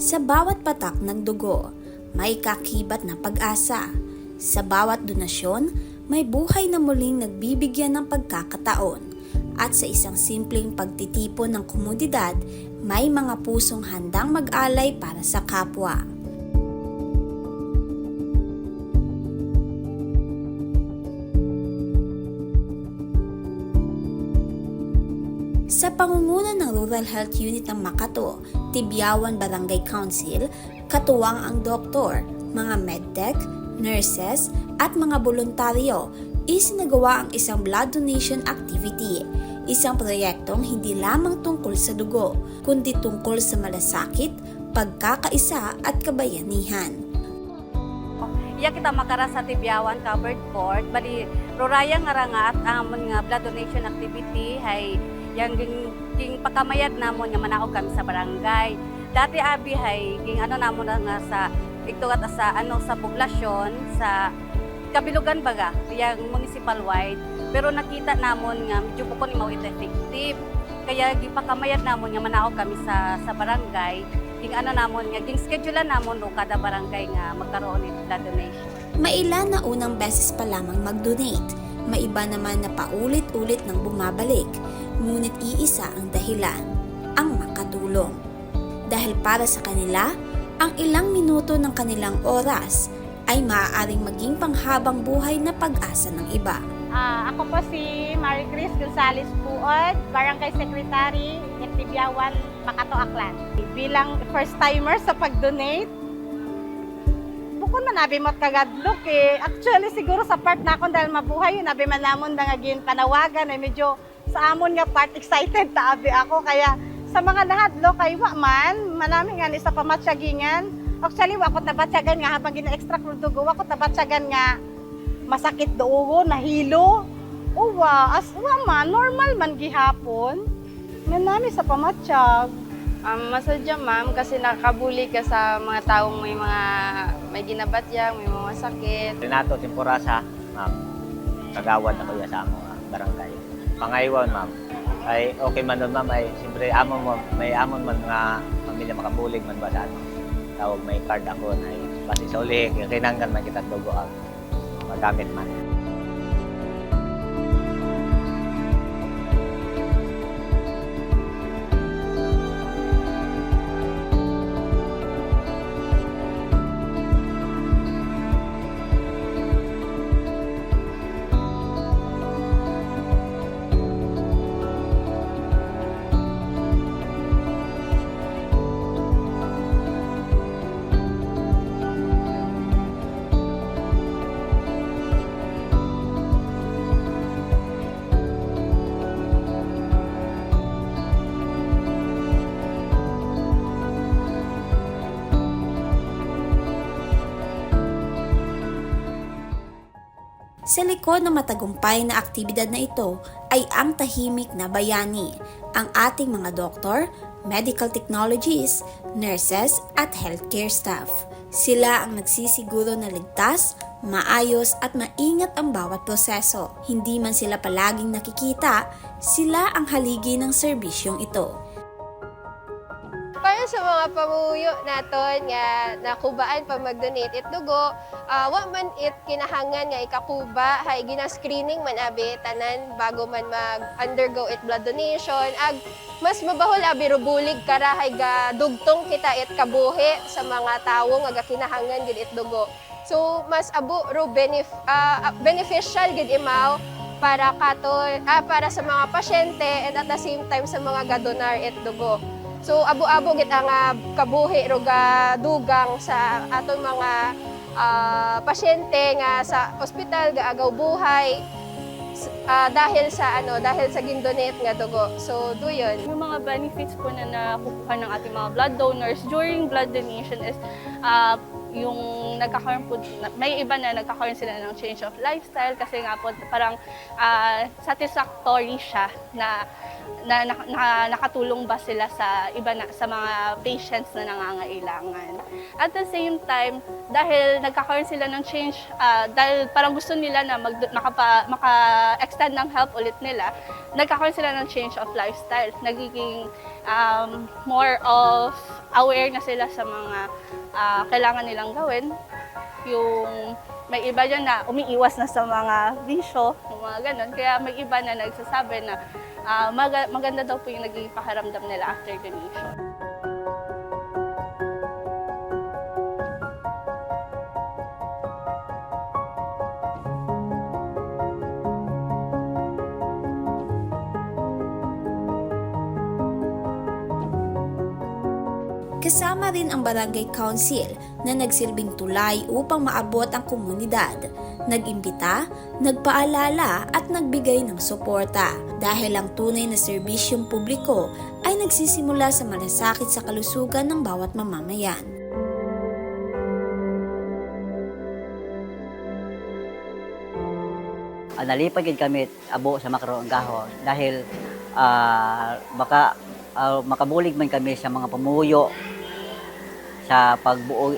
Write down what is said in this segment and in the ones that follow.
Sa bawat patak ng dugo, may kakibat na pag-asa. Sa bawat donasyon, may buhay na muling nagbibigyan ng pagkakataon. At sa isang simpleng pagtitipon ng komunidad, may mga pusong handang mag-alay para sa kapwa. Sa pangunguna ng Rural Health Unit ng Makato, Tibyawan Barangay Council, katuwang ang doktor, mga medtech, nurses at mga voluntaryo, isinagawa ang isang blood donation activity. Isang proyektong hindi lamang tungkol sa dugo, kundi tungkol sa malasakit, pagkakaisa at kabayanihan. Iya kita makara sa Tibyawan Covered Court, bali ruraya nga nga at ang mga blood donation activity hay yang ging pakamayad namon nga manaog kami sa barangay. Dati abi hay ging namon nga sa igtugat sa sa poblasyon sa kabilugan baga yang municipal wide, pero nakita namon nga medyo po ni mao ito effective. Kaya gipakamayad namon nga manaog kami sa barangay. Ging namon nga ging schedule namon ro kada barangay nga magkaroon ng blood donation. Mailan na unang beses pa lamang mag-donate, maiba naman na paulit-ulit nang bumabalik. Ngunit iisa ang dahilan, ang makatulong. Dahil para sa kanila, ang ilang minuto ng kanilang oras ay maaaring maging panghabang buhay na pag-asa ng iba. Ako po si Marie Chris Gonzales Puod, Barangay Secretary ng Tibyawan, Makato, Aklan. Bilang first timer sa pag-donate, bukod man nabi mo kagadlok Actually siguro sa part na akong dahil mabuhay yun, nabi man namon na nga panawagan medyo sa amon nga part excited taabi ako. Kaya sa mga lahat kay wa man manami nga isa pamatsagingan. Actually wa ko nabatsagan nga habang gina-extra dugo, wa ko nabatsagan nga masakit dugo, nahilo. Uwa, wa man normal man gihapon. Manami sa pamatsyag. Masadya ma'am kasi nakabuli ka sa mga taong may ginabatyang, may mga sakit. Renato Temporasa, ma'am. Kagawad ako sa among barangay. Pangaywan, ma'am. Ay okay man nun, ma'am. Ay siyempre may amon man nga pamilya makabulig man ba sa ano. Tawag may card ako na basi sa uli, kinanggan man kita dugo ang magamit man. Sa likod ng matagumpay na aktibidad na ito ay ang tahimik na bayani, ang ating mga doktor, medical technologists, nurses at healthcare staff. Sila ang nagsisiguro na ligtas, maayos at maingat ang bawat proseso. Hindi man sila palaging nakikita, sila ang haligi ng serbisyong ito. Para sa mga pamuyo naton nga nakubaan pa mag-donate it dugo, wa man it kinahangan nga ikakuba hay gina-screening man abi tanan bago man mag-undergo it blood donation. Ag mas mabahol abi rubulig kara hay ga dugtong kita it kabuhi sa mga tawo nga kinahangan gid it dugo. So mas abo ro beneficial gid imaw para para sa mga pasyente and at the same time sa mga gadonar it dugo. So abo-abo gid ang kabuhi ro ga dugang sa aton mga pasyente nga sa ospital gaagaw buhay dahil sa gindonate nga dugo. So duyon. Yung mga benefits po na nakukuha ng ating mga blood donors during blood donation is yung nagkakaroon po, may iba na nagkakaroon sila ng change of lifestyle kasi nga po parang satisfactory siya na nakatulong ba sila sa iba na, sa mga patients na nangangailangan. At the same time, dahil nagkakaroon sila ng change, dahil parang gusto nila na maka-extend ng help ulit nila, nagkakaroon sila ng change of lifestyle. Nagiging more of aware na sila sa mga kailangan nilang gawin. Yung may iba dyan na umiiwas na sa mga bisyo, mga ganun. Kaya may iba na nagsasabi na maganda daw po yung naging pakiramdam nila after donation. Kasama rin ang Barangay Council na nagsilbing tulay upang maabot ang komunidad. Nag-imbita, nagpaalala at nagbigay ng suporta dahil ang tunay na serbisyong publiko ay nagsisimula sa malasakit sa kalusugan ng bawat mamamayan. Nalipagid kami abo sa makaroon gahon dahil makabulig man kami sa mga pamuyo sa pagbuog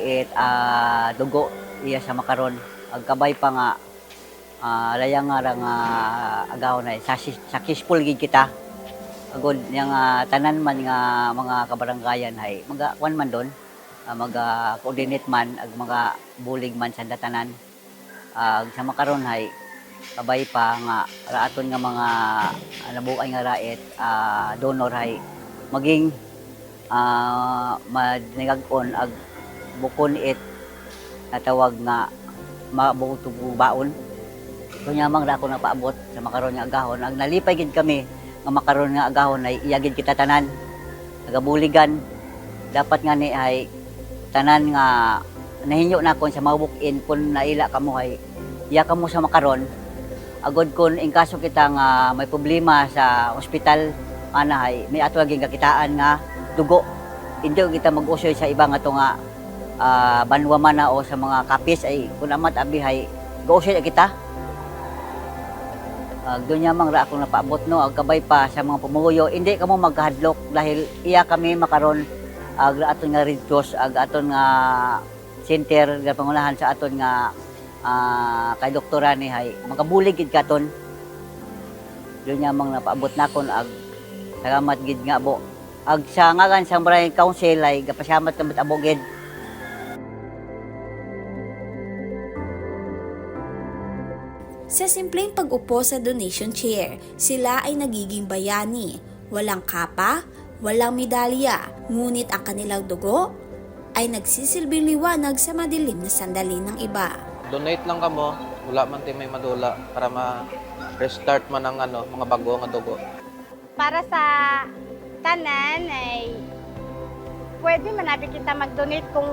dugo iya sa makaron ag kabay pa nga layang nga agahon ay successful gid kita agod yang tanan man nga mga kabaranggayan ay magakuan man don mag-coordinate man ag mga bulig man sa datanan sa makaron ay kabay pa nga raaton nga mga nabuay nga raet donor ay maging madnigag-on ag bukon it natawag nga mabutubo baon. So nyamang ra ako napaabot sa makaron nga agahon. Ag nalipay gid kami nga makaron nga agahon ay iyagid kita tanan. Nagabuligan dapat nga ni ay tanan nga nahinyo na kon sa mabuk-in kun naila kamo ay iya kamo sa makaron. Agod kun in kaso kita nga may problema sa ospital anahay may ato lagi kakitaan nga dugo. Hindi kita mag-usoy sa iba nga to nga banwa man na o sa mga kapis ay kun amat abihay go-usoy kita. Doon nyamang ra ako napaabot no ag kabay pa sa mga pumuyo hindi kamo maghadlok dahil iya kami makaron ag aton nga Red Cross ag aton nga center nga pangunahan sa aton nga kay doktora ni hay magabulig gid katon. Doon nyamang napaabot nakon ag salamat gid nga bo. Ag sa ngagan sa Barangay Council ay gapasalamat kami aboged. Sa simpleng pag-upo sa donation chair, sila ay nagiging bayani. Walang kapa, walang medalya, ngunit ang kanilang dugo ay nagsisilbing liwanag sa madilim na sandali ng iba. Donate lang kamo, wala man tayo may madula para ma-restart man ang mga bago nga dugo. Para sa tanan ay pwede manabi kita mag-donate kung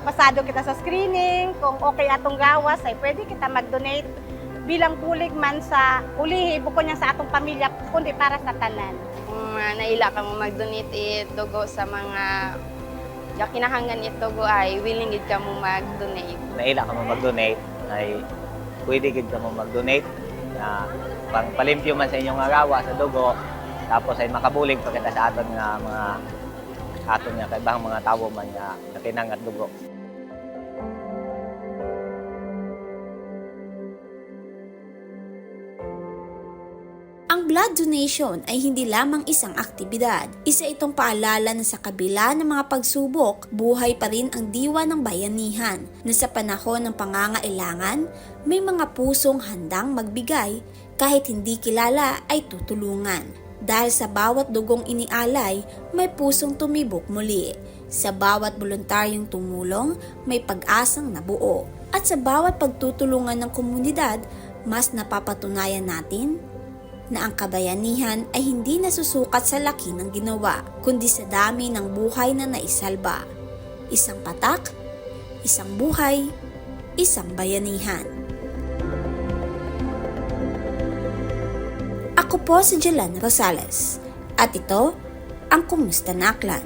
pasado kita sa screening, kung okay atong gawas ay pwede kita mag-donate bilang pulig man sa ulihi bukod niya sa atong pamilya kundi para sa tanan. Kung naila ka mo mag-donate it dugo sa mga kinahanglan it dugo ay willing gid ka mo mag-donate. Naila ka mo mag-donate ay pwede gid ka mo mag-donate na pang palimpyo man sa inyong agawa sa dugo tapos ay makabulig pa kita sa aton nga kaibang mga tawo man nga nakinangat dugo. Ang blood donation ay hindi lamang isang aktibidad. Isa itong paalala na sa kabila ng mga pagsubok, buhay pa rin ang diwa ng bayanihan na sa panahon ng pangangailangan, may mga pusong handang magbigay kahit hindi kilala ay tutulungan. Dahil sa bawat dugong inialay, may pusong tumibok muli. Sa bawat voluntaryong tumulong, may pag-asang nabuo. At sa bawat pagtutulungan ng komunidad, mas napapatunayan natin na ang kabayanihan ay hindi nasusukat sa laki ng ginawa, kundi sa dami ng buhay na naisalba. Isang patak, isang buhay, isang bayanihan. Ako po si Jelan Rosales at ito ang Kumusta na Aklan.